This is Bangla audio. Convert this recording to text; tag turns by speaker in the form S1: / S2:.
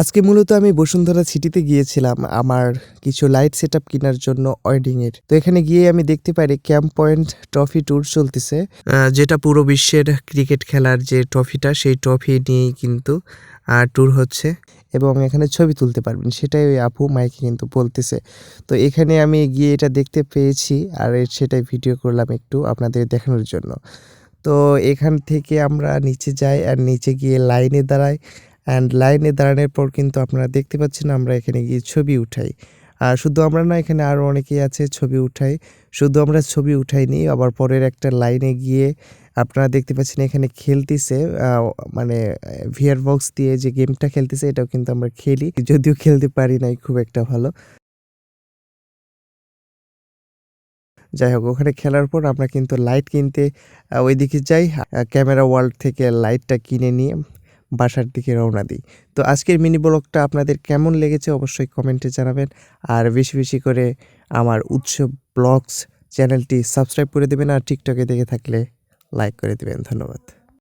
S1: আজকে মূলত আমি বসুন্ধরা সিটিতে গিয়েছিলাম আমার কিছু লাইট সেটআপ কেনার জন্য ওয়েডিংয়ের। তো এখানে গিয়ে আমি দেখতে পারি ক্যাম্প পয়েন্ট ট্রফি ট্যুর চলতেছে। যেটা পুরো বিশ্বের ক্রিকেট খেলার যে ট্রফিটা সেই ট্রফি নিয়েই কিন্তু ট্যুর হচ্ছে এবং এখানে ছবি তুলতে পারবেন। সেটাই ওই আপু মাইকে কিন্তু বলতেছে। তো এখানে আমি গিয়ে এটা দেখতে পেয়েছি আর সেটাই ভিডিও করলাম একটু আপনাদের দেখানোর জন্য। তো এখান থেকে আমরা নিচে যাই আর নিচে গিয়ে লাইনে দাঁড়াই অ্যান্ড লাইনে দাঁড়ানোর পর কিন্তু আপনারা দেখতে পাচ্ছেন আমরা এখানে গিয়ে ছবি উঠাই। আর শুধু আমরা না, এখানে আরও অনেকেই আছে ছবি উঠাই। শুধু আমরা ছবি উঠাইনি, আবার পরের একটা লাইনে গিয়ে আপনারা দেখতে পাচ্ছেন এখানে খেলতেছে মানে ভিআর বক্স দিয়ে যে গেমটা খেলতেছে এটাও কিন্তু আমরা খেলি। যদিও খেলতে পারি নাই খুব একটা ভালো। যাই হোক, ওখানে খেলার পর আমরা কিন্তু লাইট কিনতে ওইদিকে যাই। ক্যামেরা ওয়ার্ল্ড থেকে লাইটটা কিনে নিয়ে বাসার দিকে রওনা দিই। তো আজকের মিনি ব্লগটা আপনাদের কেমন লেগেছে অবশ্যই কমেন্টে জানাবেন। আর বেশি, বেশি করে আমার উৎসব ব্লগস চ্যানেলটি সাবস্ক্রাইব করে দিবেন আর টিকটকে দেখে থাকলে লাইক করে দিবেন। ধন্যবাদ।